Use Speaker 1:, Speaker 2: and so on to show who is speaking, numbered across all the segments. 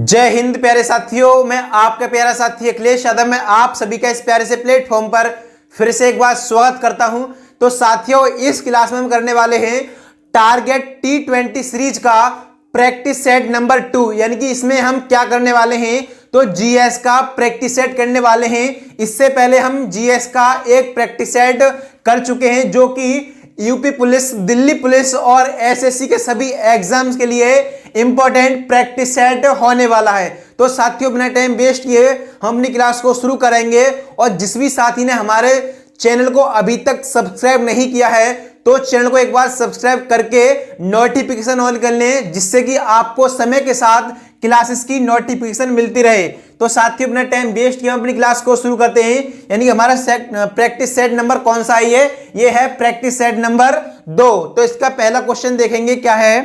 Speaker 1: जय हिंद प्यारे साथियों, मैं आपका प्यारा साथी अखिलेश यादव। मैं आप सभी का इस प्यारे से प्लेटफॉर्म पर फिर से एक बार स्वागत करता हूं। तो साथियों, इस क्लास में हम करने वाले हैं टारगेट T20 सीरीज का प्रैक्टिस सेट नंबर 2। यानी कि इसमें हम क्या करने वाले हैं, तो जीएस का प्रैक्टिस सेट करने वाले हैं। इससे पहले हम जीएस का एक प्रैक्टिस सेट कर चुके हैं, जो कि यूपी पुलिस, दिल्ली पुलिस और एसएससी के सभी एग्जाम्स के लिए इंपॉर्टेंट प्रैक्टिस सेट होने वाला है। तो साथियों, बिना टाइम वेस्ट किए हम अपनी क्लास को शुरू करेंगे। और जिस भी साथी ने हमारे चैनल को अभी तक सब्सक्राइब नहीं किया है, तो चैनल को एक बार सब्सक्राइब करके नोटिफिकेशन ऑन कर लें, जिससे कि आपको समय के साथ क्लासेस की नोटिफिकेशन मिलती रहे। तो साथियों, अपना टाइम वेस्ट किया, अपनी क्लास को शुरू करते हैं। यानी कि हमारा प्रैक्टिस सेट नंबर कौन सा है, ये है प्रैक्टिस सेट नंबर 2। तो इसका पहला क्वेश्चन देखेंगे क्या है।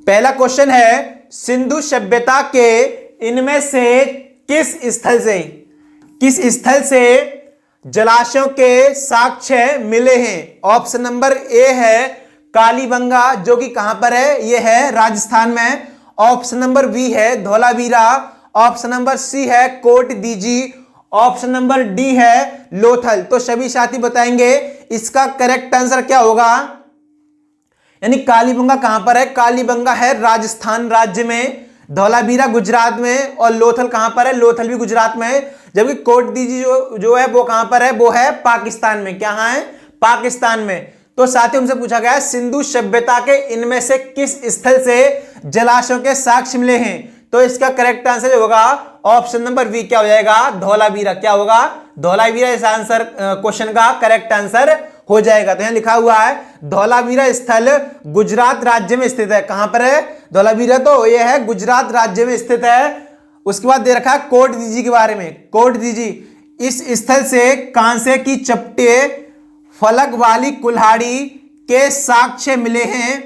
Speaker 1: पहला क्वेश्चन है, सिंधु सभ्यता के इनमें से किस स्थल से जलाशयों के साक्ष्य मिले हैं। ऑप्शन नंबर ए है कालीबंगा, जो कि कहां पर है, यह है राजस्थान में। ऑप्शन नंबर बी है धौलावीरा। ऑप्शन नंबर सी है कोट दीजी। ऑप्शन नंबर डी है लोथल। तो सभी साथी बताएंगे इसका करेक्ट आंसर क्या होगा। यानी कालीबंगा कहां पर है, कालीबंगा है राजस्थान राज्य में, धौलावीरा गुजरात में, और लोथल कहां पर है, लोथल भी गुजरात में है। जबकि कोट दीजी जो है वो कहां पर है, वो है पाकिस्तान में। क्या है, पाकिस्तान में। तो साथियों, हमसे पूछा गया सिंधु सभ्यता के इनमें से किस स्थल से जलाशयों के साक्ष्य मिले हैं। तो इसका करेक्ट आंसर होगा ऑप्शन नंबर बी, क्या हो जाएगा, धौलावीरा। क्या होगा, धौलावीरा। इस आंसर क्वेश्चन का करेक्ट आंसर हो जाएगा। तो यहां लिखा हुआ है धौलावीरा स्थल गुजरात राज्य में स्थित है। कहां पर है धौलावीरा, तो यह है गुजरात राज्य में स्थित है। उसके बाद दे रखा है कोट दीजी के बारे में। कोट दीजी, इस स्थल से कांसे की चपटे, फलक वाली कुल्हाड़ी के साक्ष्य मिले हैं।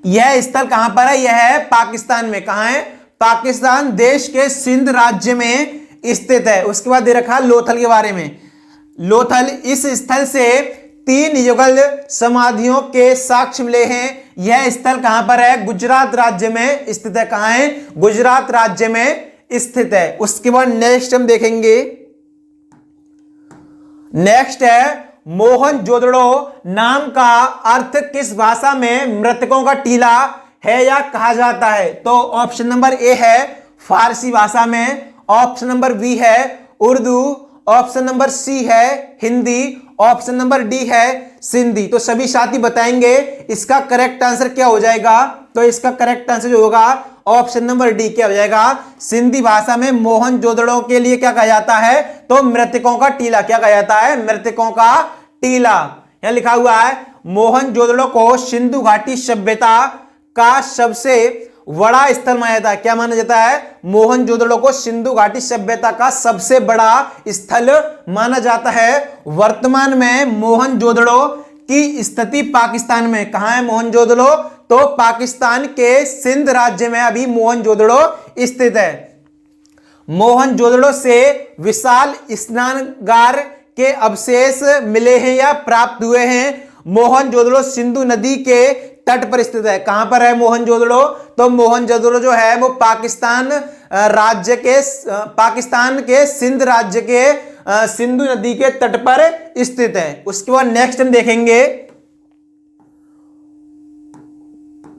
Speaker 1: यह स्थल कहां पर है, यह है पाकिस्तान में। कहां है, पाकिस्तान देश के सिंध राज्य में स्थित है। उसके बाद दे रखा लोथल के बारे में। लोथल, इस स्थल से 3 युगल समाधियों के साक्ष्य मिले हैं। यह स्थल कहां पर है, गुजरात राज्य में स्थित है। कहां है, गुजरात राज्य में स्थित है। उसके बाद नेक्स्ट हम देखेंगे। नेक्स्ट है मोहनजोदड़ो नाम का अर्थ किस भाषा में मृतकों का टीला है या कहा जाता है। तो ऑप्शन नंबर ए है फारसी भाषा में। ऑप्शन नंबर बी है उर्दू। ऑप्शन नंबर सी है हिंदी। ऑप्शन नंबर डी है सिंधी। तो सभी साथी बताएंगे इसका करेक्ट आंसर क्या हो जाएगा। तो इसका करेक्ट आंसर जो होगा ऑप्शन नंबर डी, क्या हो जाएगा, सिंधी भाषा में मोहनजोदड़ो के लिए क्या कहा जाता है, तो मृतकों का टीला। क्या कहा जाता है, मृतकों का टीला। यहां लिखा हुआ है मोहनजोदड़ो को सिंधु घाटी सभ्यता का सबसे बड़ा स्थल माना जाता है। क्या माना जाता है, मोहनजोदड़ो को सिंधु घाटी सभ्यता का सबसे बड़ा स्थल माना जाता है। वर्तमान में मोहनजोदड़ो की स्थिति पाकिस्तान में। कहां है मोहनजोदड़ो, तो पाकिस्तान के सिंध राज्य में अभी मोहनजोदड़ो स्थित है। मोहनजोदड़ो से विशाल स्नानागार के अवशेष मिले हैं या प्राप्त हुए हैं। मोहनजोदड़ो सिंधु नदी के तट पर स्थित है। कहां पर है मोहनजोदड़ो, तो मोहनजोदड़ो जो है वो पाकिस्तान के सिंध राज्य के सिंधु नदी के तट पर स्थित है। उसके बाद नेक्स्ट हम देखेंगे।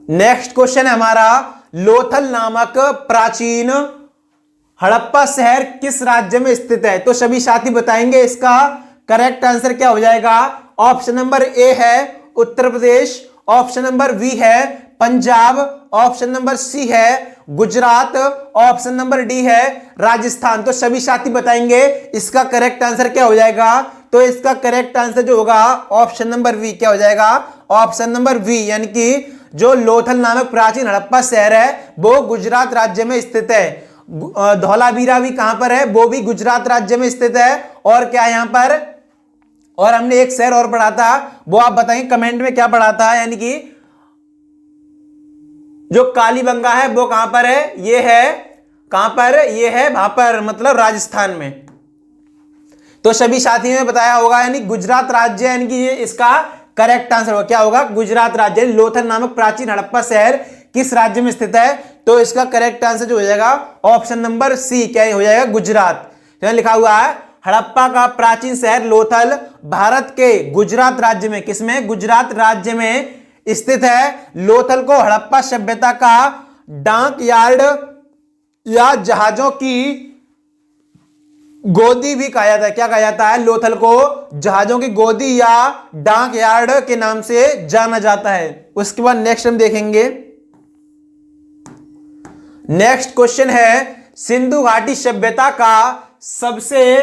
Speaker 1: नेक्स्ट क्वेश्चन है हमारा, लोथल नामक प्राचीन हड़प्पा शहर किस राज्य में स्थित है। तो सभी साथी बताएंगे इसका करेक्ट आंसर क्या हो जाएगा। ऑप्शन नंबर ए है Uttar Pradesh. Option number B है पंजाब। ऑप्शन नंबर सी है गुजरात। ऑप्शन नंबर डी है राजस्थान। तो सभी साथी बताएंगे इसका करेक्ट आंसर क्या हो जाएगा। तो इसका करेक्ट आंसर जो होगा ऑप्शन नंबर बी, क्या हो जाएगा, ऑप्शन नंबर बी। यानी कि जो लोथल नामक प्राचीन हड़प्पा शहर है वो गुजरात राज्य में स्थित है। धौलावीरा भी कहां पर है, वो भी गुजरात राज्य में स्थित है। और क्या यहां पर, और हमने एक शहर और पढ़ा था, वो आप बताएंगे कमेंट में क्या पढ़ा था। यानी कि जो कालीबंगा है वो कहां पर है, ये है कहां पर, ये है वहां पर, मतलब राजस्थान में। तो सभी साथियों ने बताया होगा, यानी गुजरात राज्य, यानी कि ये इसका करेक्ट आंसर होगा। क्या होगा, गुजरात राज्य। लोथल नामक प्राचीन हड़प्पा शहर किस राज्य में स्थित है, तो इसका करेक्ट आंसर जो हो जाएगा ऑप्शन नंबर सी, क्या हो जाएगा, गुजरात। यहां लिखा हुआ है हड़प्पा का प्राचीन शहर लोथल भारत के गुजरात राज्य में, किसमें, गुजरात राज्य में स्थित है। लोथल को हड़प्पा सभ्यता का डाक यार्ड या जहाजों की गोदी भी कहा जाता है। क्या कहा जाता है, लोथल को जहाजों की गोदी या डाक यार्ड के नाम से जाना जाता है। उसके बाद नेक्स्ट हम देखेंगे, नेक्स्ट क्वेश्चन है सिंधु घाटी सभ्यता का सबसे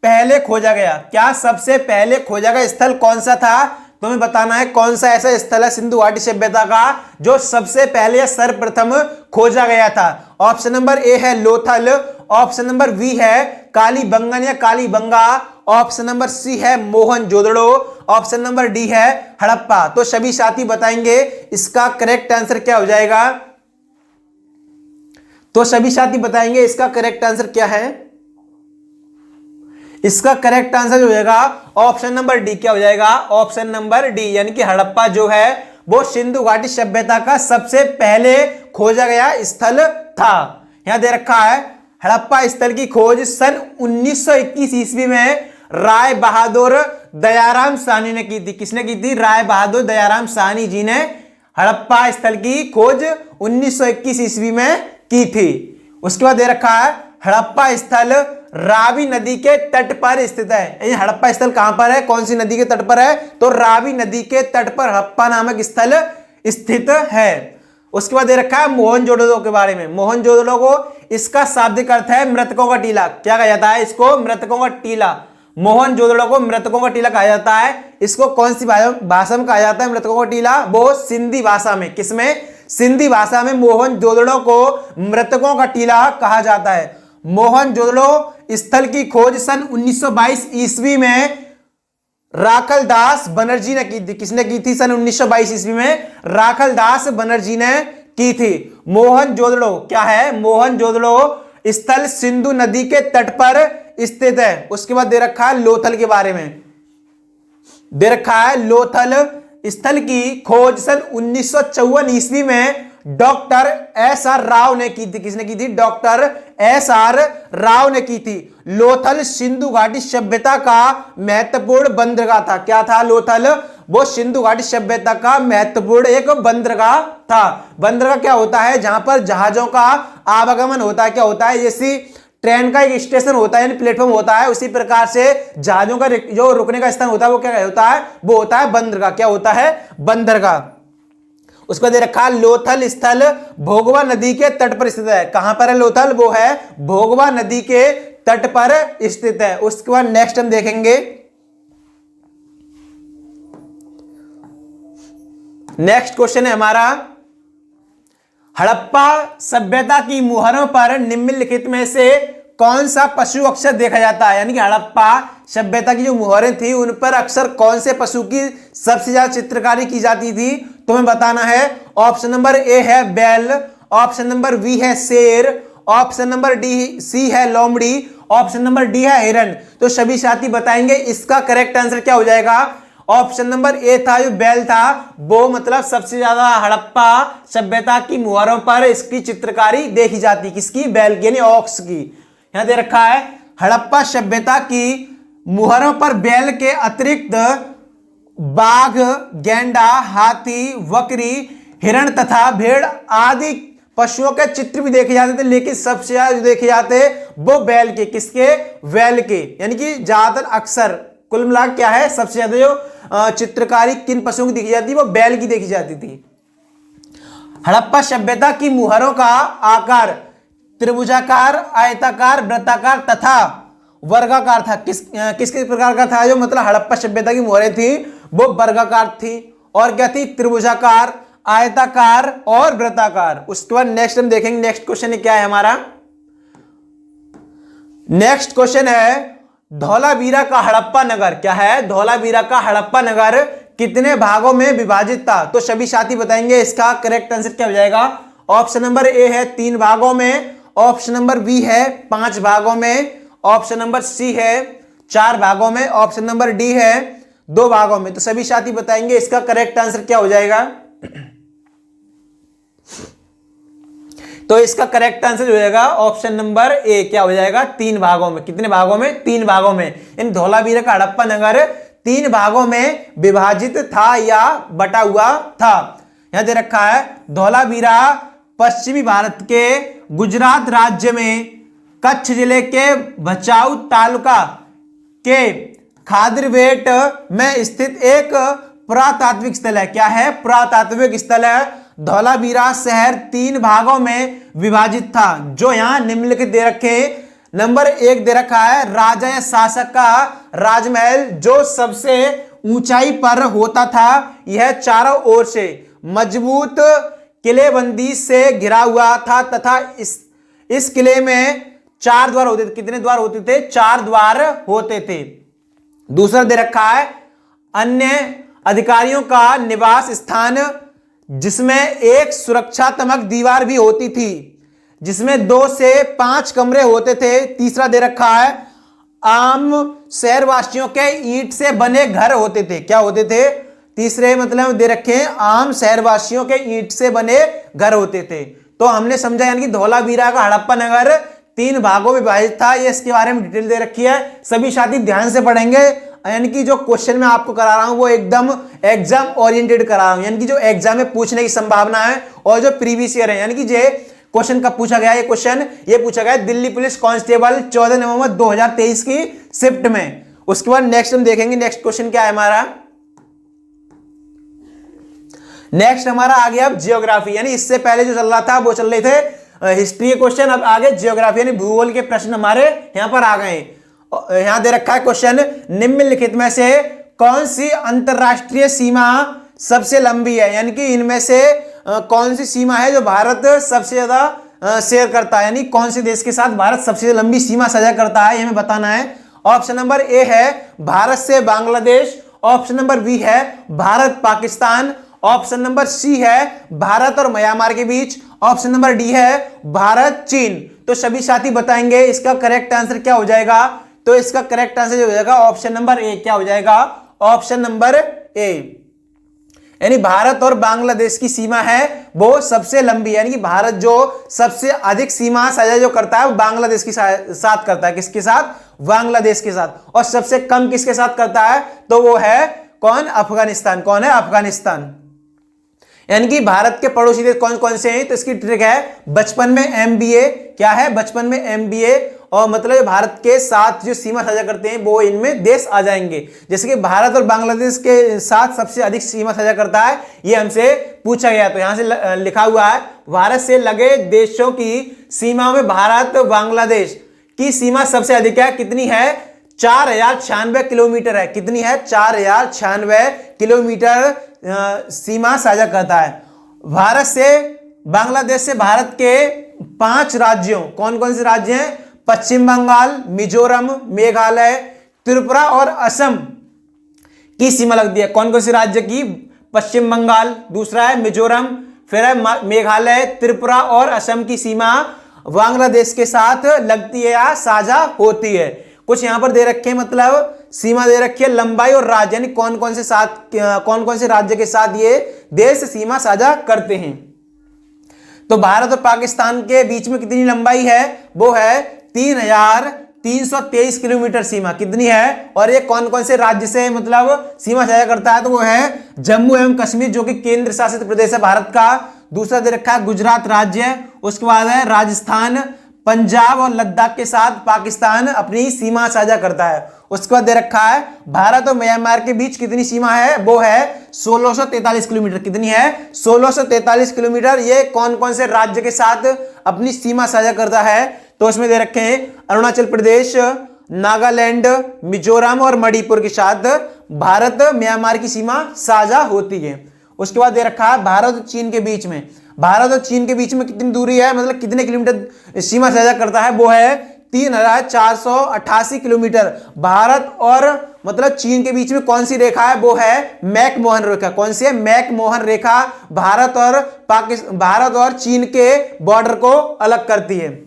Speaker 1: पहले खोजा गया, क्या सबसे पहले खोजा गया स्थल कौन सा था, तुम्हें बताना है कौन सा ऐसा स्थल है सिंधु घाटी सभ्यता का जो सबसे पहले या सर्वप्रथम खोजा गया था। ऑप्शन नंबर ए है लोथल, ऑप्शन नंबर बी है कालीबंगन या कालीबंगा, ऑप्शन नंबर सी है मोहनजोदड़ो, ऑप्शन नंबर डी है हड़प्पा। तो सभी साथी बताएंगे इसका करेक्ट आंसर क्या हो जाएगा, तो सभी साथी बताएंगे इसका करेक्ट आंसर क्या है। इसका करेक्ट आंसर जो हो जाएगा ऑप्शन नंबर डी, क्या हो जाएगा, ऑप्शन नंबर डी, यानी कि हड़प्पा जो है वो सिंधु घाटी सभ्यता का सबसे पहले खोजा गया स्थल था। यहां दे रखा है हड़प्पा स्थल की खोज सन 1921 ईस्वी में राय बहादुर दयाराम साहनी ने की थी। किसने की थी, राय बहादुर दयाराम साहनी जी ने हड़प्पा स्थल की खोज 1921 ईस्वी में की थी। उसके बाद दे रखा है हड़प्पा स्थल रावी नदी के तट पर स्थित है। हड़प्पा स्थल कहां पर है, कौन सी नदी के तट पर है, तो रावी नदी के तट पर हड़प्पा नामक स्थल स्थित है। उसके बाद दे रखा है मोहनजोदड़ो के बारे में। मोहनजोदड़ो को इसका शाब्दिक अर्थ है मृतकों का टीला। क्या कहा जाता है इसको, मृतकों का टीला। मोहनजोदड़ो को मृतकों का टीला कहा जाता है। इसको कौन सी भाषा में कहा जाता है मृतकों का टीला, वो सिंधी भाषा में। किसमें, सिंधी भाषा में मोहनजोदड़ो को मृतकों का टीला कहा जाता है। मोहनजोदड़ो स्थल की खोज सन 1922 ईस्वी में राखलदास बनर्जी ने की थी। किसने की थी, सन 1922 ईस्वी में राखलदास बनर्जी ने की थी। मोहनजोदड़ो क्या है, मोहनजोदड़ो स्थल सिंधु नदी के तट पर स्थित है। उसके बाद दे रखा है लोथल के बारे में, दे रखा है लोथल स्थल की खोज सन 1954 ईस्वी में डॉक्टर एस आर राव ने की थी। किसने की थी, डॉक्टर एस आर राव ने की थी। लोथल सिंधु घाटी सभ्यता का महत्वपूर्ण बंदरगाह था। क्या था लोथल, वो सिंधु घाटी सभ्यता का महत्वपूर्ण एक बंदरगाह था। बंदरगाह क्या होता है, जहां पर जहाजों का आवागमन होता है। क्या होता है, जैसी ट्रेन का एक स्टेशन होता है यानी प्लेटफॉर्म होता है, उसी प्रकार से जहाजों का जो रुकने का स्थान होता है वो क्या होता है, वो होता है बंदरगाह। क्या होता है, बंदरगाह। उसको दे रखा लोथल स्थल भोगवा नदी के तट पर स्थित है। कहां पर है लोथल, वो है भोगवा नदी के तट पर स्थित है। उसके बाद नेक्स्ट हम देखेंगे, नेक्स्ट क्वेश्चन है हमारा हड़प्पा सभ्यता की मुहरों पर निम्नलिखित में से कौन सा पशु अक्सर देखा जाता है। यानी कि हड़प्पा सभ्यता की जो मुहरें थी उन पर अक्सर कौन से पशु की सबसे ज्यादा चित्रकारी की जाती थी, तुम्हें बताना है। ऑप्शन नंबर ए है बैल, ऑप्शन नंबर बी है शेर, ऑप्शन नंबर डी सी है लोमड़ी, ऑप्शन नंबर डी है हिरण। तो सभी साथी बताएंगे इसका करेक्ट आंसर क्या हो जाएगा। ऑप्शन नंबर ए था जो बैल था, वो मतलब सबसे ज्यादा हड़प्पा सभ्यता की मुहरों पर इसकी चित्रकारी देखी जाती। किसकी, बैल की यानी ऑक्स की। यहां दे रखा है हड़प्पा सभ्यता की मुहरों पर बैल के अतिरिक्त बाघ, गेंडा, हाथी, बकरी, हिरण तथा भेड़ आदि पशुओं के चित्र भी देखे जाते थे, लेकिन सबसे ज्यादा जो देखे जाते वो बैल के। किसके, बैल के। यानी कि ज्यादातर अक्सर कुल मिलाकर क्या है, सबसे ज्यादा जो चित्रकारी किन पशुओं की देखी जाती है वो बैल की देखी जाती थी। हड़प्पा सभ्यता की मुहरों का आकार त्रिभुजाकार, आयताकार, वृत्ताकार तथा वर्गाकार था। किस प्रकार का था, जो मतलब हड़प्पा सभ्यता की मुहरें थी वो वर्गाकार थी। और क्या थी, त्रिभुजाकार, आयताकार और वृत्ताकार। उसके बाद नेक्स्ट हम देखेंगे, नेक्स्ट क्वेश्चन क्या है हमारा। नेक्स्ट क्वेश्चन है धौलावीरा का हड़प्पा नगर। क्या है, धौलावीरा का हड़प्पा नगर कितने भागों में विभाजित था। तो सभी साथी बताएंगे इसका करेक्ट आंसर क्या हो जाएगा। ऑप्शन नंबर ए है 3 भागों में, ऑप्शन नंबर बी है 5 भागों में, ऑप्शन नंबर सी है 4 भागों में, ऑप्शन नंबर डी है 2 भागों में। तो सभी साथी बताएंगे इसका करेक्ट आंसर क्या हो जाएगा। तो इसका करेक्ट आंसर जो हो जाएगा ऑप्शन नंबर ए, क्या हो जाएगा 3 भागों में। कितने भागों में? 3 भागों में। इन धौलावीरा का हड़प्पा नगर 3 भागों में विभाजित था या बटा हुआ था। यहां दे रखा है धौलावीरा पश्चिमी भारत के गुजरात राज्य में कच्छ जिले के भचाऊ तालुका के खादरवेट में स्थित एक पुरातात्विक स्थल है। क्या है? पुरातात्विक स्थल है। धौलावीरा शहर 3 भागों में विभाजित था, जो यहां निम्नलिखित दे रखे। नंबर 1 दे रखा है राजा या शासक का राजमहल, जो सबसे ऊंचाई पर होता था। यह चारों ओर से मजबूत किलेबंदी से घिरा हुआ था तथा इस किले में 4 द्वार होते थे। कितने द्वार होते थे? 4 द्वार होते थे। दूसरा दे रखा है अन्य अधिकारियों का निवास स्थान, जिसमें एक सुरक्षात्मक दीवार भी होती थी, जिसमें 2 से 5 कमरे होते थे। तीसरा दे रखा है आम शहरवासियों के ईंट से बने घर होते थे। क्या होते थे? तीसरे मतलब दे रखे हैं आम शहरवासियों के ईंट से बने घर होते थे। तो हमने समझा यानी कि धौलावीरा का हड़प्पा नगर 3 भागों में विभाजित था। ये इसके बारे में डिटेल दे रखी है। सभी साथी ध्यान से पढ़ेंगे, यानी कि जो क्वेश्चन मैं आपको करा रहा हूं वो एकदम एग्जाम ओरिएंटेड करा रहा हूं, यानी कि जो एग्जाम में पूछने की संभावना है और जो प्रीवियस ईयर है, यानी कि ये क्वेश्चन कब पूछा गया। ये पूछा गया दिल्ली पुलिस कांस्टेबल 14 नवंबर 2023 की शिफ्ट में। उसके बाद नेक्स्ट हम देखेंगे नेक्स्ट क्वेश्चन क्या है हमारा। नेक्स्ट हमारा आ गया अब जियोग्राफी, यानी इससे पहले जो चल रहा था वो चल रहे थे हिस्ट्री के क्वेश्चन, अब आगे जियोग्राफी यानी भूगोल के प्रश्न हमारे यहां पर आ गए। यहां दे रखा है क्वेश्चन निम्नलिखित में से कौन सी अंतरराष्ट्रीय सीमा सबसे लंबी है, यानी कि इनमें से कौन सी सीमा है जो भारत सबसे ज्यादा शेयर करता है, यानी कौन से देश के साथ भारत सबसे लंबी सीमा साझा करता है, ये हमें बताना है। ऑप्शन नंबर ए है भारत से बांग्लादेश, ऑप्शन नंबर बी है Bharat Pakistan, option number C है भारत और म्यांमार के बीच, ऑप्शन नंबर डी है भारत चीन। तो सभी साथी बताएंगे इसका करेक्ट आंसर क्या हो जाएगा। तो इसका करेक्ट आंसर हो जाएगा ऑप्शन नंबर ए। क्या हो जाएगा? ऑप्शन नंबर ए, यानी भारत और बांग्लादेश की सीमा है वो सबसे लंबी, यानी कि भारत जो सबसे अधिक सीमा साझा जो करता है वो बांग्लादेश के साथ करता है। किसके साथ? बांग्लादेश के साथ। और सबसे कम किसके साथ करता है? तो वो है कौन? अफगानिस्तान। कौन है? अफगानिस्तान। यानी कि भारत के पड़ोसी देश कौन कौन से हैं? तो इसकी ट्रिक है बचपन में एमबीए। क्या है? बचपन में एमबीए, और मतलब भारत के साथ जो सीमा साझा करते हैं वो इनमें देश आ जाएंगे। जैसे कि भारत और बांग्लादेश के साथ सबसे अधिक सीमा साझा करता है, ये हमसे पूछा गया। तो यहां से लिखा हुआ है भारत से लगे देशों की सीमा में भारत बांग्लादेश की सीमा सबसे अधिक है। कितनी है? 4096 किलोमीटर है। कितनी है? 4096 किलोमीटर सीमा साझा करता है। भारत से बांग्लादेश से भारत के 5 राज्यों, कौन कौन से राज्य हैं? पश्चिम बंगाल, मिजोरम, मेघालय, त्रिपुरा और असम की सीमा लगती है। कौन कौन से राज्य की? पश्चिम बंगाल, दूसरा है मिजोरम, फिर है मेघालय, त्रिपुरा और असम की सीमा बांग्लादेश के साथ लगती है या साझा होती है। कुछ यहां पर दे रखे मतलब सीमा दे रखी है, लंबाई और राज्य, यानी कौन कौन से राज्य के साथ ये देश सीमा साझा करते हैं। तो भारत और पाकिस्तान के बीच में कितनी लंबाई है? वो है 3323 किलोमीटर सीमा। कितनी है? और ये कौन कौन से राज्य से मतलब सीमा साझा करता है? तो वो है जम्मू एवं कश्मीर, जो कि केंद्र शासित प्रदेश है भारत का। दूसरा दे रखा है गुजरात राज्य, उसके बाद है राजस्थान, पंजाब और लद्दाख के साथ पाकिस्तान अपनी सीमा साझा करता है। उसके बाद दे रखा है भारत और म्यांमार के बीच कितनी सीमा है? वो है 1643 किलोमीटर। कितनी है? 1643 किलोमीटर। ये कौन कौन से राज्य के साथ अपनी सीमा साझा करता है? तो इसमें दे रखे हैं अरुणाचल प्रदेश, नागालैंड, मिजोरम और मणिपुर के साथ भारत म्यांमार की सीमा साझा होती है। उसके बाद दे रखा है भारत और चीन के बीच में, भारत और चीन के बीच में कितनी दूरी है, मतलब कितने किलोमीटर सीमा साझा करता है? वो है 3488 किलोमीटर। भारत और मतलब चीन के बीच में कौन सी रेखा है? वो है मैकमोहन रेखा। कौन सी है? मैकमोहन रेखा भारत और चीन के बॉर्डर को अलग करती है।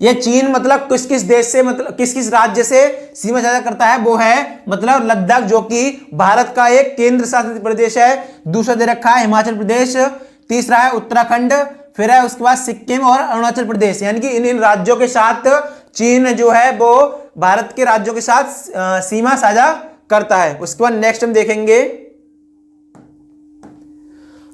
Speaker 1: ये चीन मतलब किस किस देश से, मतलब किस किस राज्य से सीमा साझा करता है? वो है मतलब लद्दाख, जो कि भारत का एक केंद्र शासित प्रदेश है। दूसरा दे रखा है हिमाचल प्रदेश, तीसरा है उत्तराखंड, फिर है उसके बाद सिक्किम और अरुणाचल प्रदेश, यानी कि इन राज्यों के साथ चीन जो है वो भारत के राज्यों के साथ सीमा साझा करता है। उसके बाद नेक्स्ट हम देखेंगे,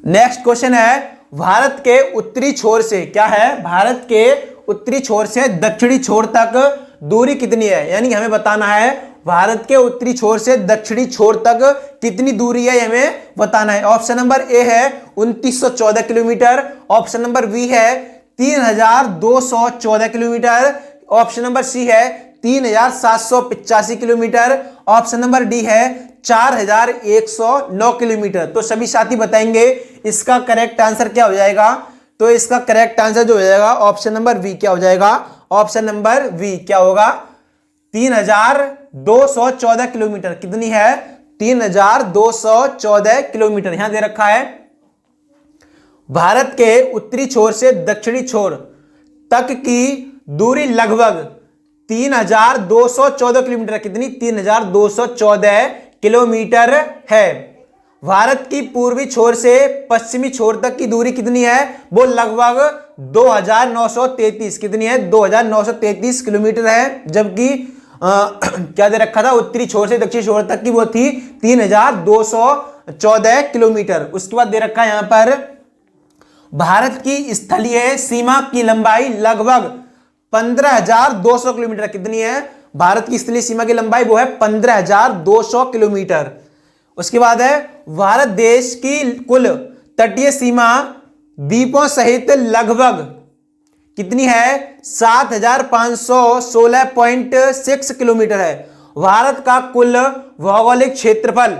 Speaker 1: नेक्स्ट क्वेश्चन है भारत के उत्तरी छोर से, क्या है, भारत के उत्तरी छोर से दक्षिणी छोर तक दूरी कितनी है, यानी हमें बताना है भारत के उत्तरी छोर से दक्षिणी छोर तक कितनी दूरी है, हमें बताना है। ऑप्शन नंबर ए है 2914 किलोमीटर, ऑप्शन नंबर बी है 3214 किलोमीटर, ऑप्शन नंबर सी है 3785 किलोमीटर, ऑप्शन नंबर डी है 4109 किलोमीटर। तो सभी साथी बताएंगे इसका करेक्ट आंसर क्या हो जाएगा। तो इसका करेक्ट आंसर जो हो जाएगा ऑप्शन नंबर वी क्या हो जाएगा, ऑप्शन नंबर वी क्या होगा, 3214 किलोमीटर। कितनी है, 3214 किलोमीटर। यहां दे रखा है भारत के उत्तरी छोर से दक्षिणी छोर तक की दूरी लगभग 3214 किलोमीटर। कितनी, 3214 किलोमीटर है। भारत की पूर्वी छोर से पश्चिमी छोर तक की दूरी कितनी है, वो लगभग 2933, कितनी है, 2933 किलोमीटर है। जबकि क्या दे रखा था, उत्तरी छोर से दक्षिणी छोर तक की वो थी 3214 किलोमीटर। उसके बाद दे रखा है यहां पर भारत की स्थलीय सीमा की लंबाई लगभग 15,200 किलोमीटर। कितनी है, भारत की स्थलीय सीमा की लंबाई वो है 15,200 किलोमीटर। उसके बाद है भारत देश की कुल तटीय सीमा द्वीपों सहित लगभग कितनी है, 7,516.6 किलोमीटर है। भारत का कुल भौगोलिक क्षेत्रफल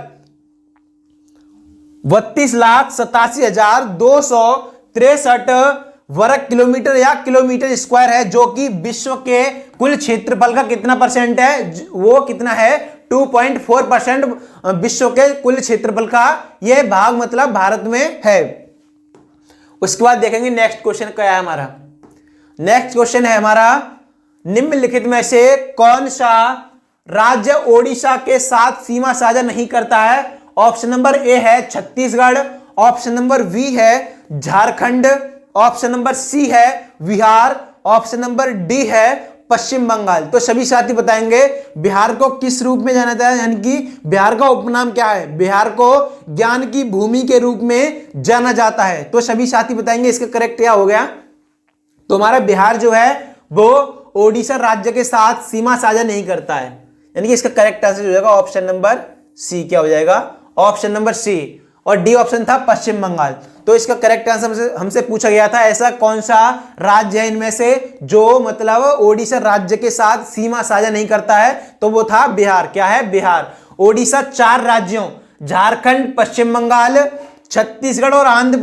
Speaker 1: 32,87,263 वर्ग किलोमीटर या किलोमीटर स्क्वायर है, जो कि विश्व के कुल क्षेत्रफल का कितना परसेंट है, वो कितना है, 2.4% विश्व के कुल क्षेत्रफल का यह भाग मतलब भारत में है। उसके बाद देखेंगे नेक्स्ट क्वेश्चन क्या है हमारा। नेक्स्ट क्वेश्चन है हमारा, निम्नलिखित में से कौन सा राज्य ओडिशा के साथ सीमा साझा नहीं करता है। ऑप्शन नंबर ए है छत्तीसगढ़, ऑप्शन नंबर बी है झारखंड, ऑप्शन नंबर सी है बिहार, ऑप्शन नंबर डी है पश्चिम बंगाल। तो सभी साथी बताएंगे बिहार को किस रूप में जाना जाता है, यानी कि बिहार का उपनाम क्या है, बिहार को ज्ञान की भूमि के रूप में जाना जाता है। तो सभी साथी बताएंगे इसका करेक्ट क्या हो गया। तो हमारा बिहार जो है वो ओडिशा राज्य के साथ सीमा साझा नहीं करता है, यानी कि इसका करेक्ट आंसर हो जाएगा ऑप्शन नंबर सी क्या हो जाएगा, ऑप्शन नंबर सी। और डी ऑप्शन था पश्चिम बंगाल। तो इसका करेक्ट आंसर हमसे पूछा गया था ऐसा कौन सा राज्य है इनमें से जो मतलब ओडिशा राज्य के साथ सीमा साझा नहीं करता है, तो वो था बिहार। क्या है, बिहार। ओडिशा 4 राज्यों झारखंड, पश्चिम बंगाल, छत्तीसगढ़ और आंध्र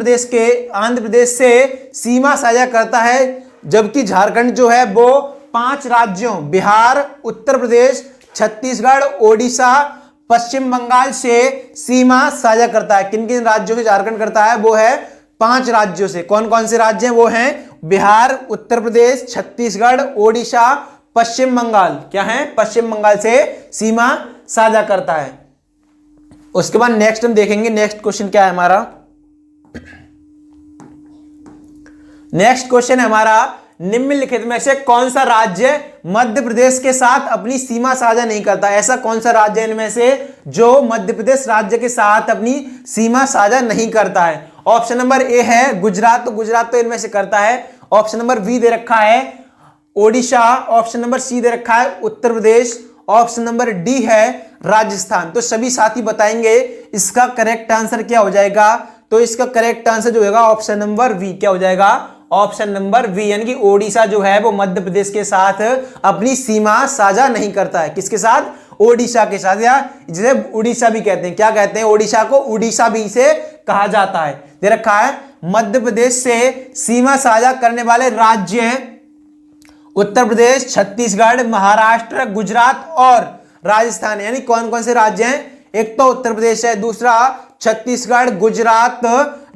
Speaker 1: प्रदेश से सीमा साझा करता है, जबकि झारखंड जो है वो 5 राज्यों बिहार, उत्तर प्रदेश, छत्तीसगढ़, ओडिशा, पश्चिम बंगाल से सीमा साझा करता है। किन किन राज्यों से झारखंड करता है, वो है 5 राज्यों से। कौन कौन से राज्य हैं, वो हैं बिहार, उत्तर प्रदेश, छत्तीसगढ़, ओडिशा, पश्चिम बंगाल। क्या है, पश्चिम बंगाल से सीमा साझा करता है। उसके बाद नेक्स्ट हम देखेंगे नेक्स्ट क्वेश्चन क्या है हमारा। नेक्स्ट क्वेश्चन है हमारा, निम्नलिखित में से कौन सा राज्य मध्य प्रदेश के साथ अपनी सीमा साझा नहीं करता। ऐसा कौन सा राज्य है इनमें से जो मध्य प्रदेश राज्य के साथ अपनी सीमा साझा नहीं करता है। ऑप्शन नंबर ए है गुजरात, तो गुजरात तो इनमें से करता है। ऑप्शन नंबर बी दे रखा है ओडिशा, ऑप्शन नंबर सी दे रखा है Uttar Pradesh, option number D है राजस्थान। तो सभी साथी बताएंगे इसका करेक्ट आंसर क्या हो जाएगा। तो इसका करेक्ट आंसर जो होगा ऑप्शन नंबर वी क्या हो जाएगा, ऑप्शन नंबर वी, यानी कि ओडिशा जो है वो मध्य प्रदेश के साथ अपनी सीमा साझा नहीं करता है। किसके साथ, ओडिशा के साथ, या जिसे उड़ीसा भी कहते हैं। क्या कहते हैं, ओडिशा को उड़ीसा भी से कहा जाता है। दे रखा है मध्य प्रदेश से सीमा साझा करने वाले राज्य हैं उत्तर प्रदेश, छत्तीसगढ़, महाराष्ट्र, गुजरात और राजस्थान। यानी कौन कौन से राज्य हैं, एक तो उत्तर प्रदेश है, दूसरा छत्तीसगढ़, गुजरात,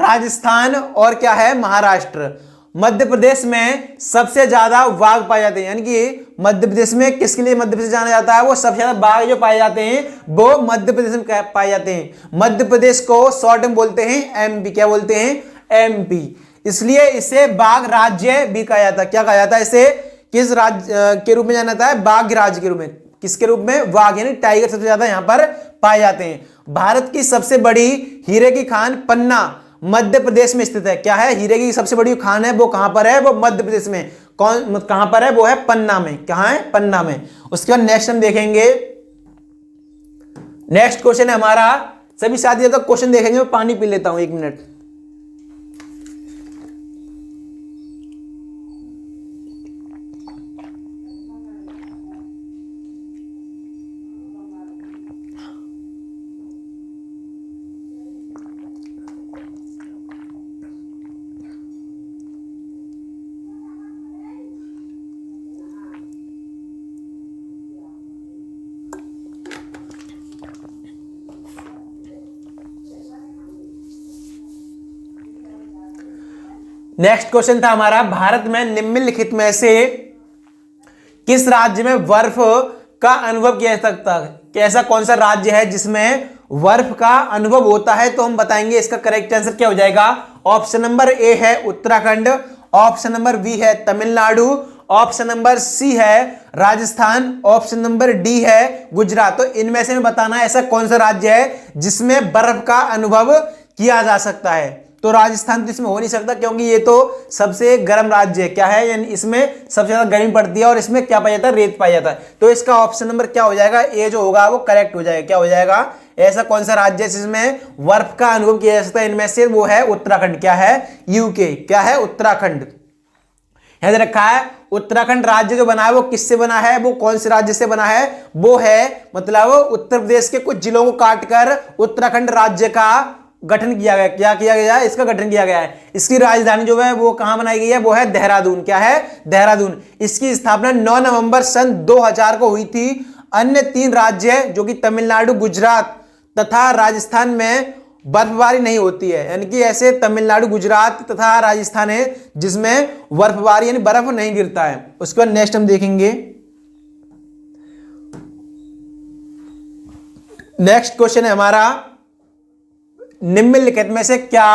Speaker 1: राजस्थान और क्या है, महाराष्ट्र। मध्य प्रदेश में सबसे ज्यादा बाघ पाए जाते हैं, यानी कि मध्य प्रदेश में किसके लिए मध्य प्रदेश जाना जाता है, वो सबसे ज्यादा बाघ जो पाए जाते हैं वो मध्य प्रदेश में पाए जाते हैं। मध्य प्रदेश को शॉर्ट में बोलते हैं एमपी। क्या बोलते हैं, एमपी। इसलिए इसे बाघ राज्य भी कहा जाता है। क्या कहा जाता है इसे? किस राज्य के रूप में जाना जाता है? बाघ राज्य के रूप में। किसके रूप में? वाघ यानी टाइगर सबसे ज्यादा यहां पर पाए जाते हैं। भारत की सबसे बड़ी हीरे की खान पन्ना मध्य प्रदेश में स्थित है। क्या है? हीरे की सबसे बड़ी खान है वो कहां पर है? वो मध्य प्रदेश में। कौन कहां पर है? वो है पन्ना में। कहां है? पन्ना में। उसके बाद नेक्स्ट हम देखेंगे, नेक्स्ट क्वेश्चन है हमारा, सभी साथी तक क्वेश्चन देखेंगे। मैं पानी पी लेता हूं 1 मिनट। नेक्स्ट क्वेश्चन था हमारा, भारत में निम्नलिखित में से किस राज्य में बर्फ का अनुभव किया जा सकता है? कैसा कौन सा राज्य है जिसमें बर्फ का अनुभव होता है? तो हम बताएंगे इसका करेक्ट आंसर क्या हो जाएगा। ऑप्शन नंबर ए है उत्तराखंड, ऑप्शन नंबर बी है तमिलनाडु, ऑप्शन नंबर सी है राजस्थान, ऑप्शन नंबर डी है गुजरात। तो इनमें से बताना है ऐसा कौन सा राज्य है जिसमें बर्फ का अनुभव किया जा सकता है। तो राजस्थान तो इसमें हो नहीं सकता क्योंकि ये तो सबसे गर्म राज्य है। क्या है? यानी इसमें सबसे ज्यादा गर्मी पड़ती है और इसमें क्या पाया जाता है? रेत पाया जाता है। तो इसका ऑप्शन नंबर क्या हो जाएगा? ए जो होगा वो करेक्ट हो जाएगा। क्या हो जाएगा? ऐसा कौन सा राज्य है जिसमें बर्फ का अनुभव किया जा सकता है? इनमें से वो है उत्तराखंड। क्या है? यूके। क्या है? उत्तराखंड। याद रखा है उत्तराखंड राज्य जो बना है वो किससे बना है? वो कौन से राज्य से बना है? वो है मतलब उत्तर प्रदेश के कुछ जिलों को काटकर उत्तराखंड राज्य का गठन किया गया। क्या किया गया है? इसका गठन किया गया है। इसकी राजधानी जो है वो कहां बनाई गई है? वो है देहरादून। क्या है? देहरादून। इसकी स्थापना 9 नवंबर सन 2000 को हुई थी। अन्य 3 राज्य जो कि तमिलनाडु, गुजरात तथा राजस्थान में बर्फबारी नहीं होती है। यानी कि ऐसे तमिलनाडु, गुजरात तथा राजस्थान है जिसमें बर्फबारी यानी बर्फ नहीं गिरता है। उसके बाद नेक्स्ट हम देखेंगे, नेक्स्ट क्वेश्चन है हमारा, निम्नलिखित में से क्या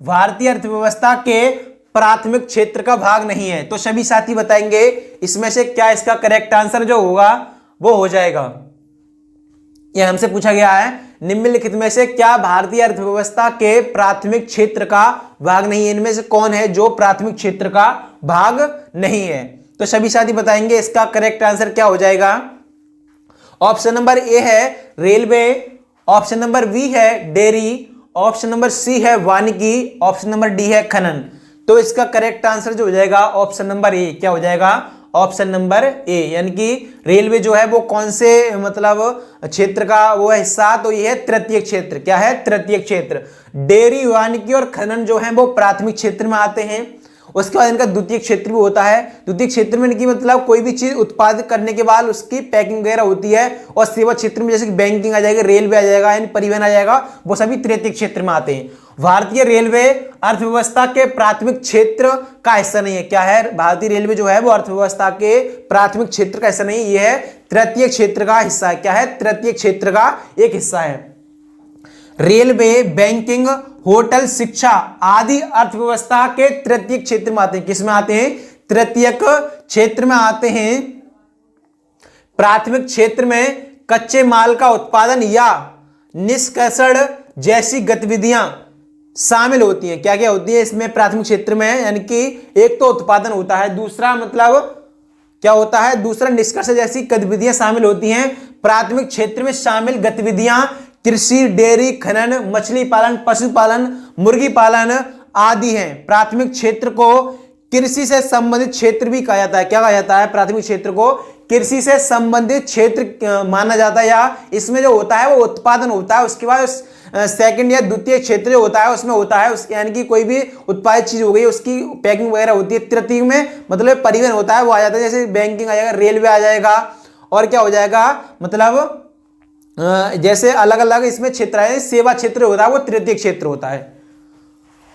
Speaker 1: भारतीय अर्थव्यवस्था के प्राथमिक क्षेत्र का भाग नहीं है? तो सभी साथी बताएंगे इसमें से क्या इसका करेक्ट आंसर जो होगा वो हो जाएगा। यह हमसे पूछा गया है, निम्नलिखित में से क्या भारतीय अर्थव्यवस्था के प्राथमिक क्षेत्र का भाग नहीं है? इनमें से कौन है जो प्राथमिक क्षेत्र का भाग नहीं है? तो सभी साथी बताएंगे इसका करेक्ट आंसर क्या हो जाएगा। ऑप्शन नंबर ए है रेलवे, ऑप्शन नंबर बी है डेयरी, ऑप्शन नंबर सी है वानिकी, ऑप्शन नंबर डी है खनन। तो इसका करेक्ट आंसर जो हो जाएगा ऑप्शन नंबर ए। क्या हो जाएगा? ऑप्शन नंबर ए। यानी कि रेलवे जो है वो कौन से मतलब क्षेत्र का वो है हिस्सा? तो ये है तृतीय क्षेत्र। क्या है? तृतीय क्षेत्र। डेयरी, वानिकी और खनन जो है वो प्राथमिक क्षेत्र में आते हैं। उसके बाद इनका द्वितीय क्षेत्र भी होता है। द्वितीय क्षेत्र में इनकी मतलब कोई भी चीज उत्पादित करने के बाद उसकी पैकिंग वगैरह होती है। और सेवा क्षेत्र में जैसे कि बैंकिंग आ जाएगा, रेलवे आ जाएगा, यानी परिवहन आ जाएगा, वो सभी तृतीय क्षेत्र में आते हैं। भारतीय रेलवे अर्थव्यवस्था के प्राथमिक क्षेत्र का हिस्सा नहीं है। क्या है? भारतीय रेलवे जो है वो अर्थव्यवस्था के प्राथमिक क्षेत्र का हिस्सा नहीं है, यह है तृतीय क्षेत्र का हिस्सा है। क्या है? तृतीय क्षेत्र का एक हिस्सा है। रेलवे, बैंकिंग, होटल, शिक्षा आदि अर्थव्यवस्था के तृतीय क्षेत्र में आते हैं। किस में आते हैं? तृतीयक क्षेत्र में आते हैं। प्राथमिक क्षेत्र में कच्चे माल का उत्पादन या निष्कर्षण जैसी गतिविधियां शामिल होती हैं। क्या क्या होती है इसमें प्राथमिक क्षेत्र में? यानी कि एक तो उत्पादन होता है, दूसरा मतलब क्या होता है? दूसरा निष्कर्षण जैसी गतिविधियां शामिल होती हैं। प्राथमिक क्षेत्र में शामिल गतिविधियां कृषि, डेयरी, खनन, मछली पालन, पशुपालन, मुर्गी पालन आदि हैं। प्राथमिक क्षेत्र को कृषि से संबंधित क्षेत्र भी कहा जाता है। क्या कहा जाता है? प्राथमिक क्षेत्र को कृषि से संबंधित क्षेत्र माना जाता है, या इसमें जो होता है वो उत्पादन होता है। उसके बाद सेकंड या द्वितीय क्षेत्र जो होता है उसमें होता है यानी कि कोई भी उत्पादित चीज हो गई उसकी पैकिंग वगैरह होती है। तृतीय में मतलब परिवहन होता है, वो आ जाता है, जैसे बैंकिंग आ जाएगा, रेलवे आ जाएगा, और क्या हो जाएगा मतलब जैसे अलग अलग इसमें क्षेत्र है। सेवा क्षेत्र होता है वो तृतीय क्षेत्र होता है।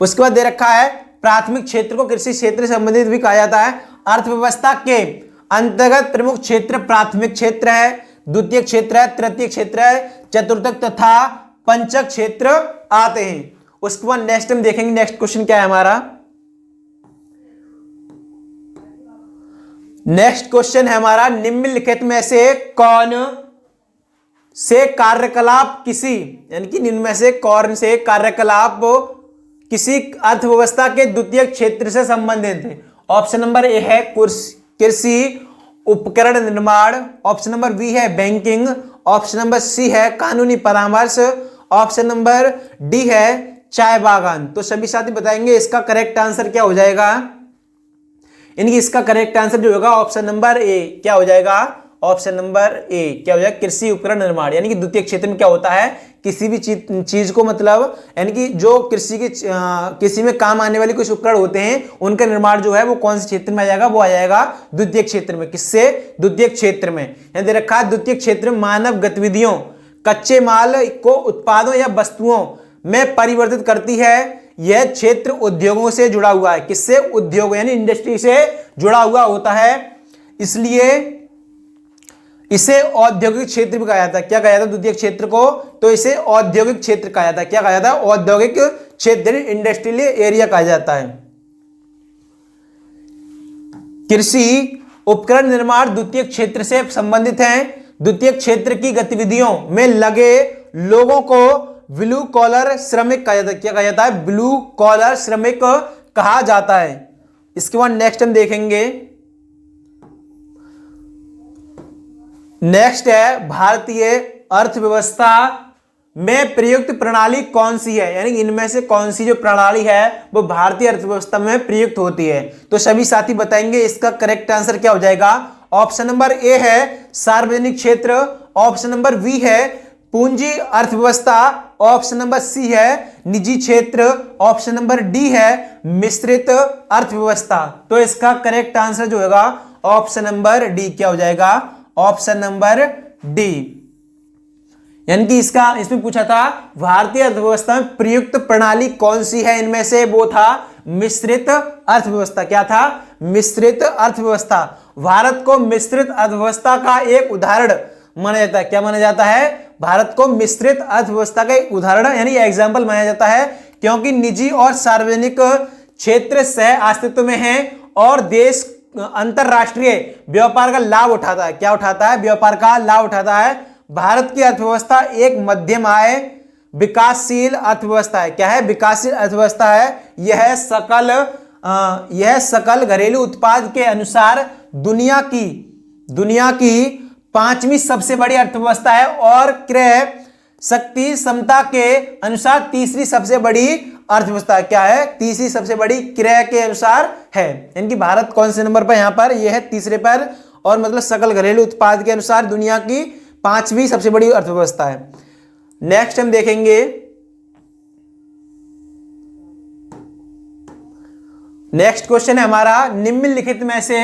Speaker 1: उसके बाद दे रखा है प्राथमिक क्षेत्र को कृषि क्षेत्र से संबंधित भी कहा जाता है। अर्थव्यवस्था के अंतर्गत प्रमुख क्षेत्र प्राथमिक क्षेत्र है, द्वितीय क्षेत्र है, तृतीय क्षेत्र है, चतुर्थक तथा पंचक क्षेत्र आते हैं। उसके बाद नेक्स्ट हम देखेंगे, नेक्स्ट क्वेश्चन क्या है हमारा। नेक्स्ट क्वेश्चन है हमारा, निम्नलिखित में से कौन से कार्यकलाप किसी, यानी कि निम्न में से कौन से कार्यकलाप किसी अर्थव्यवस्था के द्वितीय क्षेत्र से संबंधित है? ऑप्शन नंबर ए है कृषि उपकरण निर्माण, ऑप्शन नंबर बी है बैंकिंग, ऑप्शन नंबर सी है कानूनी परामर्श, ऑप्शन नंबर डी है चाय बागान। तो सभी साथी बताएंगे इसका करेक्ट आंसर क्या हो जाएगा। इनकी इसका करेक्ट आंसर जो होगा ऑप्शन नंबर ए क्या हो जाएगा, ऑप्शन नंबर ए क्या हो जाएगा, कृषि उपकरण निर्माण। यानी कि द्वितीय क्षेत्र में क्या होता है, किसी भी चीज को मतलब यानी कि जो कृषि में काम आने वाले कुछ उपकरण होते हैं उनका निर्माण जो है वो कौन से क्षेत्र में आ जाएगा, वो आ जाएगा द्वितीय क्षेत्र में। किससे, द्वितीय क्षेत्र में। यानी दे रखा है द्वितीय क्षेत्र में मानव गतिविधियों, कच्चे माल को उत्पादों या वस्तुओं में परिवर्तित करती है। यह क्षेत्र उद्योगों से जुड़ा हुआ है। किससे, उद्योग यानी इंडस्ट्री से जुड़ा हुआ होता है, इसलिए इसे औद्योगिक क्षेत्र भी कहा जाता है। क्या कहा जाता है द्वितीय क्षेत्र को, तो इसे औद्योगिक क्षेत्र कहा जाता है। क्या कहा जाता है, औद्योगिक क्षेत्र, इंडस्ट्रियल एरिया कहा जाता है। कृषि उपकरण निर्माण द्वितीय क्षेत्र से संबंधित है। द्वितीय क्षेत्र की गतिविधियों में लगे लोगों को ब्लू कॉलर श्रमिक कहा जाता है। क्या कहा जाता है, ब्लू कॉलर श्रमिक कहा जाता है। इसके बाद नेक्स्ट हम देखेंगे, नेक्स्ट है भारतीय अर्थव्यवस्था में प्रयुक्त प्रणाली कौन सी है, यानी इनमें से कौन सी जो प्रणाली है वो भारतीय अर्थव्यवस्था में प्रयुक्त होती है। तो सभी साथी बताएंगे इसका करेक्ट आंसर क्या हो जाएगा। ऑप्शन नंबर ए है सार्वजनिक क्षेत्र, ऑप्शन नंबर बी है पूंजी अर्थव्यवस्था, ऑप्शन नंबर सी है निजी क्षेत्र, ऑप्शन नंबर डी है मिश्रित अर्थव्यवस्था। तो इसका करेक्ट आंसर जो होगा ऑप्शन नंबर डी क्या हो जाएगा, ऑप्शन नंबर डी। यानी कि इसमें पूछा था भारतीय अर्थव्यवस्था में प्रयुक्त प्रणाली कौन सी है, इनमें से वो था मिश्रित अर्थव्यवस्था। क्या था, मिश्रित अर्थव्यवस्था। भारत को मिश्रित अर्थव्यवस्था का एक उदाहरण माना जाता है। क्या माना जाता है, भारत को मिश्रित अर्थव्यवस्था का एक उदाहरण यानी एग्जाम्पल माना जाता है, क्योंकि निजी और सार्वजनिक क्षेत्र सह अस्तित्व में है और देश अंतरराष्ट्रीय व्यापार का लाभ उठाता है। क्या उठाता है, व्यापार का लाभ उठाता है। भारत की अर्थव्यवस्था एक मध्यम आय विकासशील अर्थव्यवस्था है। क्या है, विकासशील अर्थव्यवस्था है। यह सकल घरेलू उत्पाद के अनुसार दुनिया की 5वीं सबसे बड़ी अर्थव्यवस्था है और क्रय शक्ति क्षमता के अनुसार तीसरी सबसे बड़ी अर्थव्यवस्था। क्या है, तीसरी सबसे बड़ी क्रय के अनुसार है। यानी कि भारत कौन से नंबर पर, यहां पर यह है तीसरे पर, और मतलब सकल घरेलू उत्पाद के अनुसार दुनिया की 5वीं सबसे बड़ी अर्थव्यवस्था है। नेक्स्ट हम देखेंगे, नेक्स्ट क्वेश्चन है हमारा, निम्नलिखित में से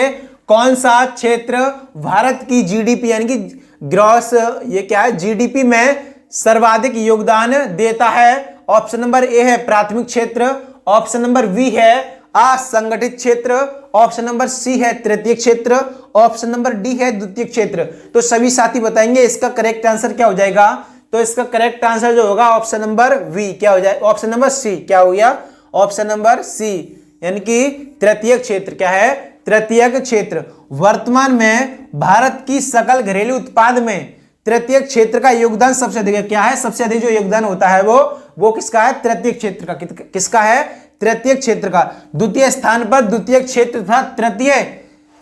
Speaker 1: कौन सा क्षेत्र भारत की जीडीपी यानी कि ग्रॉस, ये क्या है, जीडीपी में सर्वाधिक योगदान देता है। ऑप्शन नंबर ए है प्राथमिक क्षेत्र, ऑप्शन नंबर बी है असंगठित क्षेत्र, ऑप्शन नंबर सी है तृतीय क्षेत्र, ऑप्शन नंबर डी है द्वितीय क्षेत्र। तो सभी साथी बताएंगे इसका करेक्ट आंसर क्या हो जाएगा। तो इसका करेक्ट आंसर जो होगा ऑप्शन नंबर बी क्या हो जाएगा, ऑप्शन नंबर सी क्या हो गया, ऑप्शन नंबर सी यानी कि तृतीय क्षेत्र। क्या है, तृतीय क्षेत्र। वर्तमान में भारत की सकल घरेलू उत्पाद में तृतीय क्षेत्र का योगदान सबसे अधिक है। क्या है, सबसे अधिक जो योगदान होता है वो किसका है, तृतीय क्षेत्र का। किसका है, तृतीय क्षेत्र का। द्वितीय स्थान पर द्वितीय क्षेत्र था, तृतीय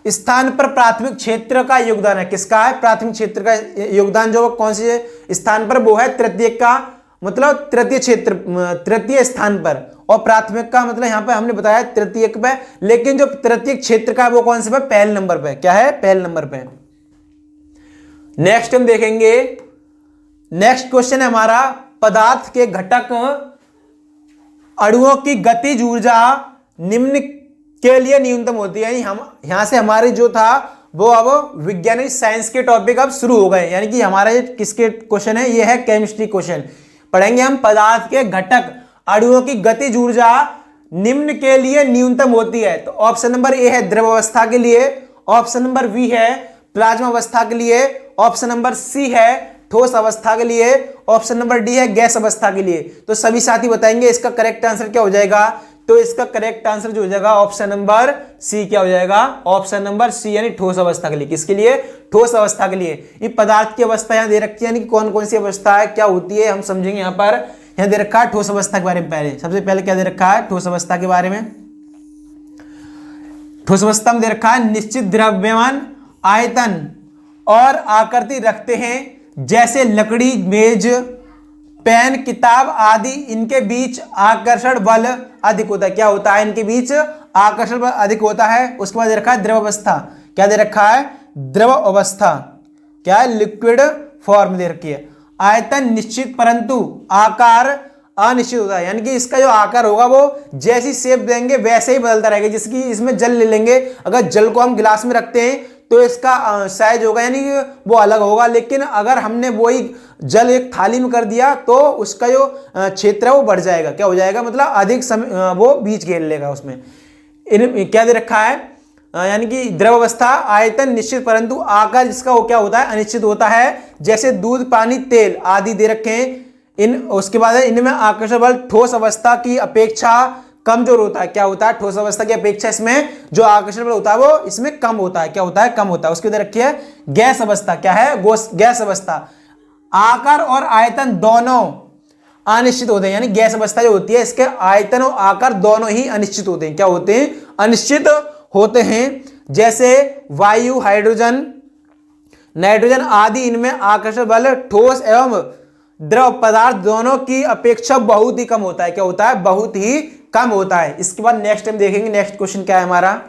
Speaker 1: स्थान पर प्राथमिक क्षेत्र का योगदान है। किसका है, प्राथमिक क्षेत्र का योगदान जो कौन से स्थान पर, वो है तृतीय का, मतलब तृतीय क्षेत्र तृतीय स्थान पर, और प्राथमिक का मतलब यहां पे हमने बताया तृतीय पे, लेकिन जो तृतीय क्षेत्र का वो कौन से पे, पहले नंबर पे। क्या है, पहले नंबर पे। नेक्स्ट हम देखेंगे, नेक्स्ट क्वेश्चन है हमारा, पदार्थ के घटक अणुओं की गतिज ऊर्जा निम्न के लिए न्यूनतम होती है। हम यहां से हमारे जो था वो अब वैज्ञानिक साइंस के टॉपिक अब शुरू हो गए, यानी कि हमारा ये किसके क्वेश्चन है, ये है केमिस्ट्री क्वेश्चन। पढ़ेंगे हम पदार्थ के घटक अणुओं की गतिज ऊर्जा निम्न के लिए न्यूनतम होती है। तो ऑप्शन नंबर ए है द्रव अवस्था के लिए, ऑप्शन नंबर बी है प्लाज्मा अवस्था के लिए, ऑप्शन नंबर सी है ठोस अवस्था के लिए, ऑप्शन नंबर डी है गैस अवस्था के लिए। तो सभी साथी बताएंगे इसका करेक्ट आंसर क्या हो जाएगा। तो इसका करेक्ट आंसर जो हो जाएगा ऑप्शन नंबर सी क्या हो जाएगा, ऑप्शन नंबर सी, यानी ठोस अवस्था के लिए। किसके लिए, ठोस अवस्था के लिए। ये पदार्थ की अवस्था यहाँ दे रखी है, यानी कौन कौन सी अवस्था है, क्या होती है, हम समझेंगे। यहाँ पर यहाँ दे रखा है ठोस अवस्था के बारे में। पहले सबसे पहले क्या दे रखा है ठोस अवस्था के बारे में। ठोस अवस्था में दे रखा है निश्चित द्रव्यमान, आयतन और आकृति रखते हैं, जैसे लकड़ी, मेज, पेन, किताब आदि। इनके बीच आकर्षण बल अधिक होता है। क्या होता है, इनके बीच आकर्षण बल अधिक होता है। उसके बाद दे रखा है द्रव अवस्था। क्या दे रखा है, द्रव अवस्था। क्या है, लिक्विड फॉर्म दे रखी है। आयतन निश्चित परंतु आकार अनिश्चित होता है, यानी कि इसका जो आकार होगा वो जैसी शेप देंगे वैसे ही बदलता रहेगा। जिसकी इसमें जल ले लेंगे, अगर जल को हम गिलास में रखते हैं तो इसका साइज होगा, यानी कि वो अलग होगा। लेकिन अगर हमने वही जल एक थाली में कर दिया तो उसका जो क्षेत्र है वो बढ़ जाएगा। क्या हो जाएगा, मतलब अधिक समय वो बीच घेर लेगा उसमें। क्या दे रखा है, यानी कि द्रव अवस्था, आयतन निश्चित परंतु आकार जिसका वो क्या होता है, अनिश्चित होता है। जैसे दूध, पानी, तेल आदि दे रखे हैं। उसके बाद है इनमें आकर्षण बल ठोस अवस्था की अपेक्षा कमजोर होता है। क्या होता है, ठोस अवस्था की अपेक्षा इसमें जो आकर्षण बल होता है वो इसमें कम होता है। क्या होता है, कम होता है। उसके अंदर रखी है गैस अवस्था। क्या है, गैस अवस्था। आकार और आयतन दोनों अनिश्चित होते हैं, यानी गैस अवस्था जो होती है इसके आयतन और आकार दोनों ही अनिश्चित होते हैं। क्या होते हैं, अनिश्चित होते हैं। जैसे वायु, हाइड्रोजन, नाइट्रोजन आदि, इनमें आकर्षण बल ठोस एवं द्रव पदार्थ दोनों की अपेक्षा बहुत ही कम होता है। क्या होता है, बहुत ही कम होता है। इसके बाद नेक्स्ट टाइम देखेंगे। नेक्स्ट क्वेश्चन क्या है हमारा,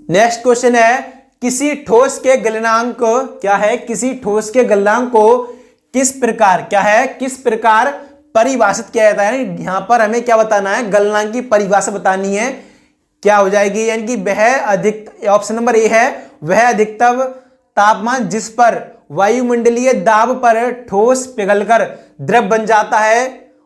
Speaker 1: नेक्स्ट क्वेश्चन है किसी ठोस के गलनांक को, क्या है, किसी ठोस के गलनांक को किस प्रकार, क्या है, किस प्रकार परिभाषित किया जाता है। यहां पर हमें क्या बताना है, गलनांक की परिभाषा बतानी है। क्या हो जाएगी, यानी कि वह अधिक, ऑप्शन नंबर ए है, वह अधिकतम तापमान जिस पर वायुमंडलीय दाब पर ठोस पिघलकर द्रव बन जाता है।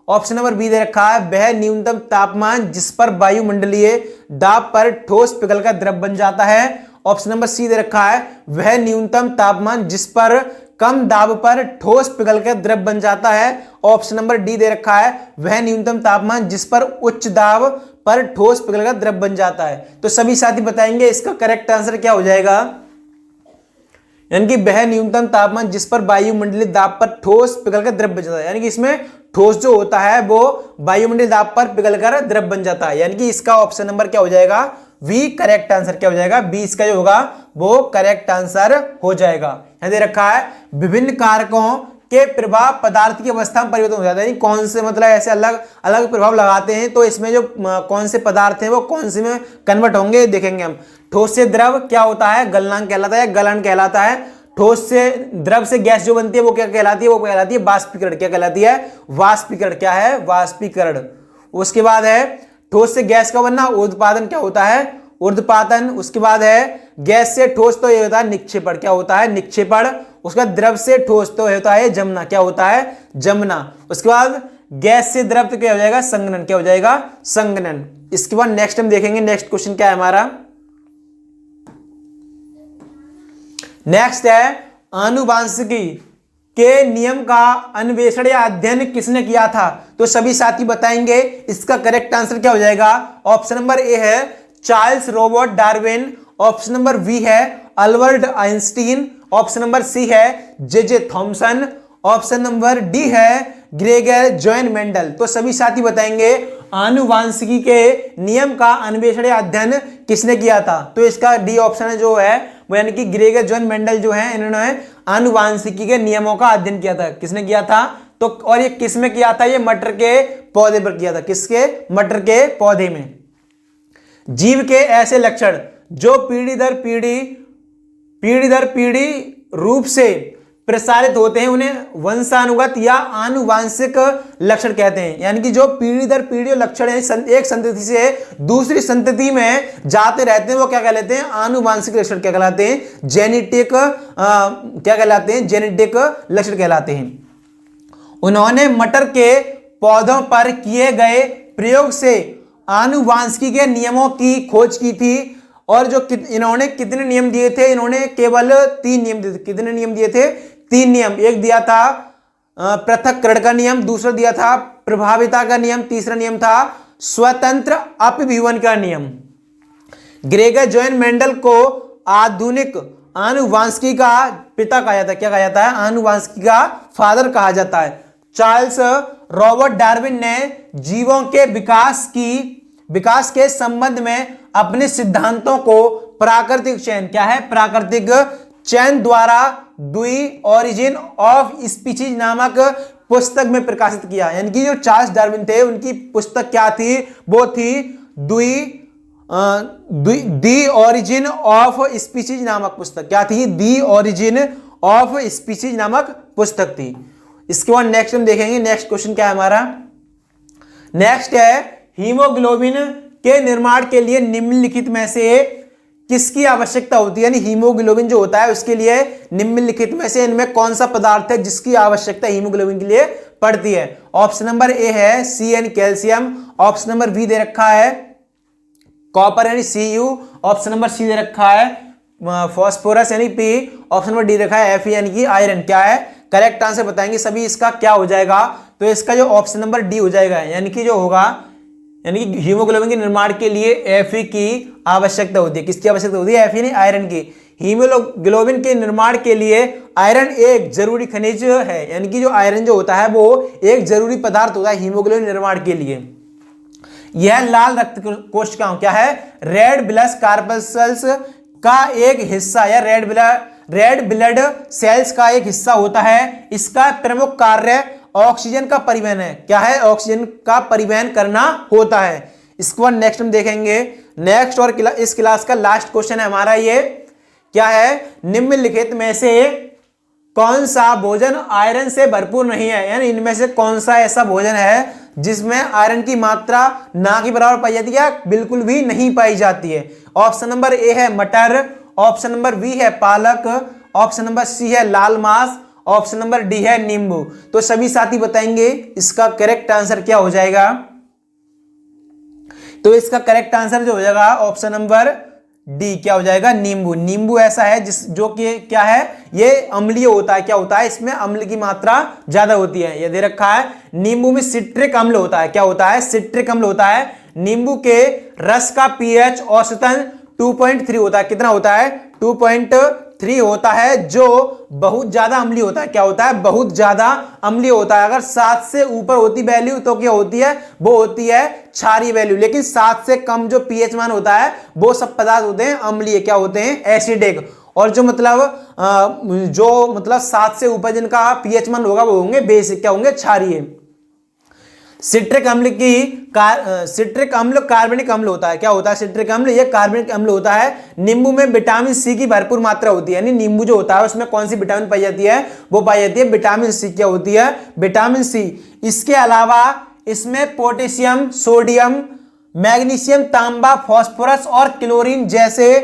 Speaker 1: ऑप्शन नंबर बी दे रखा है, वह न्यूनतम तापमान जिस पर वायुमंडलीय दाब पर ठोस पिघलकर द्रव बन जाता है। ऑप्शन नंबर सी दे रखा है, वह न्यूनतम तापमान जिस पर कम दाब पर ठोस पिघलकर द्रव बन जाता है। ऑप्शन नंबर डी दे रखा है, वह न्यूनतम तापमान जिस पर उच्च दाब पर ठोस पिघलकर द्रव बन जाता है। तो सभी साथी बताएंगे इसका करेक्ट आंसर क्या हो जाएगा, यानी कि वह न्यूनतम तापमान जिस पर वायुमंडलीय दाब पर ठोस पिघलकर द्रव बन जाता है। यानी कि इसमें ठोस जो होता है वो वायुमंडलीय दाब पर पिघलकर द्रव बन जाता है। यानी कि इसका ऑप्शन नंबर क्या हो जाएगा, वी करेक्ट आंसर क्या हो जाएगा, बी इसका जो होगा वो करेक्ट आंसर हो जाएगा। यहां दे रखा है विभिन्न कारकों के प्रभाव पदार्थ की अवस्था में परिवर्तन हो जाता है। यानी कौन से, मतलब ऐसे अलग अलग प्रभाव लगाते हैं तो इसमें जो कौन से पदार्थ हैं वो कौन से में कन्वर्ट होंगे देखेंगे हम। ठोस से द्रव क्या होता है, गलनांक कहलाता है, गलन कहलाता है। ठोस से द्रव से गैस जो बनती है वो क्या कहलाती है, वो कहलाती है वाष्पीकरण। क्या कहलाती है, वाष्पीकरण। क्या है, वाष्पीकरण। उसके बाद है ठोस से गैस का बनना, ऊर्ध्वपातन क्या होता है, ऊर्ध्वपातन। उसके बाद है गैस से ठोस तो ये होता है निक्षेपण। क्या होता है, निक्षेपण। उसके बाद द्रव से ठोस तो होता है जमना। क्या होता है, जमना। उसके बाद गैस से द्रव तो क्या हो जाएगा, संघनन। क्या हो जाएगा, संघनन। इसके बाद नेक्स्ट हम देखेंगे नेक्स्ट क्वेश्चन क्या है हमारा। नेक्स्ट है आनुवांशिकी के नियम का अन्वेषण या अध्ययन किसने किया था। तो सभी साथी बताएंगे इसका करेक्ट आंसर क्या हो जाएगा। ऑप्शन नंबर ए है Charles Robert Darwin. Option number B है Albert Einstein. Option number C है J Thomson. Option number D है ग्रेगर जॉन मेंडल। तो सभी साथी बताएंगे आनुवांशिकी के नियम का अन्वेषण या अध्ययन किसने किया था। तो इसका डी ऑप्शन जो है वो, यानी कि ग्रेगर जॉन मेंडल जो है इन्होंने आनुवांशिकी के नियमों का अध्ययन किया था। किसने किया था, तो और ये किस में किया था, ये मटर के पौधे पर किया था। किसके, मटर के पौधे में। जीव के ऐसे लक्षण जो पीढ़ी दर पीढ़ी रूप से प्रसारित होते हैं उन्हें वंशानुगत या आनुवांशिक लक्षण कहते हैं। यानी कि जो पीढ़ी दर पीढ़ी लक्षण है एक संतति से दूसरी संतति में जाते रहते हैं वो क्या कहलाते हैं, आनुवांशिक लक्षण क्या कहलाते हैं, जेनेटिक क्या कहलाते हैं, जेनेटिक लक्षण कहलाते हैं। उन्होंने मटर के पौधों पर किए गए प्रयोग से आनुवांशिकी के नियमों की खोज की थी। और जो इन्होंने कितने नियम दिए थे, इन्होंने केवल 3 नियम दिए थे। कितने नियम दिए थे, 3 नियम। एक दिया था पृथक्करण का नियम, दूसरा दिया था प्रभाविता का नियम, तीसरा नियम था स्वतंत्र अपव्यूहन का नियम। ग्रेगर जोहन मेंडल को आधुनिक आनुवांशिकी का पिता कहा जाता है। क्या कहा जाता है? आनुवांशिकी का फादर कहा जाता है। चार्ल्स रॉबर्ट डार्विन ने जीवों के विकास के संबंध में अपने सिद्धांतों को प्राकृतिक चयन, क्या है? प्राकृतिक चयन द्वारा दी ऑरिजिन ऑफ स्पीशीज नामक पुस्तक में प्रकाशित किया। यानी कि जो चार्ल्स डार्विन थे उनकी पुस्तक क्या थी? वो थी दी ऑरिजिन ऑफ स्पीशीज नामक पुस्तक। क्या थी? दी ऑरिजिन ऑफ स्पीशीज नामक पुस्तक थी। इसके बाद नेक्स्ट हम देखेंगे, नेक्स्ट क्वेश्चन क्या है हमारा? नेक्स्ट है हीमोग्लोबिन के निर्माण के लिए निम्नलिखित में से किसकी आवश्यकता होती है? यानी हीमोग्लोबिन जो होता है उसके लिए निम्नलिखित में से इनमें कौन सा पदार्थ है जिसकी आवश्यकता हीमोग्लोबिन के लिए पड़ती है? ऑप्शन नंबर ए है CN calcium, option number B दे रखा है कॉपर यानी Cu, ऑप्शन नंबर सी दे रखा है फॉस्फोरस यानी P, ऑप्शन नंबर डी रखा है Fe यानी कि आयरन। क्या है करेक्ट आंसर बताएंगे सभी, इसका क्या हो जाएगा? तो इसका जो ऑप्शन नंबर डी हो जाएगा, यानी कि जो होगा, यानी कि हीमोग्लोबिन के निर्माण के लिए Fe की आवश्यकता होती है। किसकी आवश्यकता होती है? Fe यानी आयरन की। हीमोग्लोबिन के निर्माण के लिए आयरन एक जरूरी खनिज है, यानी कि जो आयरन जो होता है वो एक जरूरी पदार्थ होता है हीमोग्लोबिन निर्माण के लिए। यह लाल रक्त कोशिकाओं क्या है? रेड ब्लड कार्पल्स का एक हिस्सा या रेड ब्लड सेल्स का एक हिस्सा होता है। इसका प्रमुख कार्य ऑक्सीजन का परिवहन है। क्या है? ऑक्सीजन का परिवहन करना होता है। इसके बाद नेक्स्ट हम देखेंगे, नेक्स्ट और इस क्लास का लास्ट क्वेश्चन है हमारा ये, क्या है? निम्नलिखित में से कौन सा भोजन आयरन से भरपूर नहीं है? यानी इनमें से कौन सा ऐसा भोजन है जिसमें आयरन की मात्रा ना के बराबर पाई जाती है, बिल्कुल भी नहीं पाई जाती है? ऑप्शन नंबर ए है मटर, ऑप्शन नंबर बी है पालक, ऑप्शन नंबर सी है लाल मांस, ऑप्शन नंबर डी है नींबू। तो सभी साथी बताएंगे इसका करेक्ट आंसर क्या हो जाएगा? तो इसका करेक्ट आंसर जो हो जाएगा ऑप्शन नंबर डी, क्या हो जाएगा? नींबू। नींबू ऐसा है जो कि क्या है? ये अम्लीय होता है। क्या होता है? इसमें अम्ल की मात्रा ज्यादा होती है। ये दे रखा है नींबू में सिट्रिक अम्ल होता है। क्या होता है? सिट्रिक अम्ल होता है। नींबू के रस का पीएच औसतन 2.3 होता है। कितना होता है? 2.3 होता है, जो बहुत ज्यादा अम्लीय होता है। क्या होता है? बहुत ज्यादा अम्लीय होता है। अगर 7 से ऊपर होती वैल्यू तो क्या होती है? वो होती है क्षारीय वैल्यू। लेकिन 7 से कम जो पीएच मान होता है वो सब पदार्थ होते हैं अम्लीय। क्या होते हैं? एसिडिक। और जो मतलब 7 से ऊपर जिनका पीएच मान होगा वो होंगे बेसिक। क्या होंगे? क्षारीय। सिट्रिक अम्ल कार्बनिक अम्ल होता है। क्या होता है? सिट्रिक अम्ल ये कार्बनिक अम्ल होता है। नींबू में विटामिन सी की भरपूर मात्रा होती है। यानी नींबू जो होता है उसमें कौन सी विटामिन पाई जाती है? वो पाई जाती है विटामिन सी। क्या होती है? Vitamin C. इसके अलावा इसमें पोटेशियम, सोडियम, मैग्नीशियम, तांबा, फास्फोरस और क्लोरीन जैसे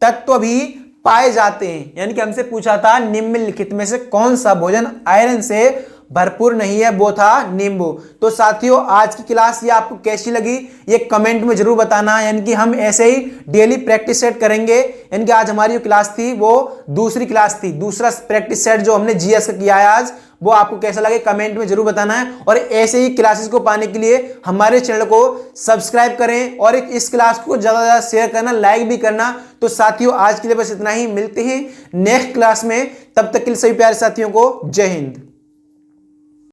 Speaker 1: तत्व भी पाए जाते हैं। यानी कि हमसे पूछा था निम्नलिखित में से कौन सा भोजन आयरन से भरपूर नहीं है, वो था नींबू। तो साथियों आज की क्लास ये आपको कैसी लगी ये कमेंट में जरूर बताना। यानी कि हम ऐसे ही डेली प्रैक्टिस सेट करेंगे। यानी कि आज हमारी जो क्लास थी वो दूसरी क्लास थी, दूसरा प्रैक्टिस सेट जो हमने जीएस का किया है आज, वो आपको कैसा लगे कमेंट में जरूर बताना है। और ऐसे ही क्लासेस को पाने के लिए हमारे चैनल को सब्सक्राइब करें और इस क्लास को ज्यादा से ज्यादा शेयर करना, लाइक भी करना। तो साथियों आज के लिए बस इतना ही, मिलते हैं नेक्स्ट क्लास में। तब तक के लिए सभी प्यारे साथियों को जय हिंद।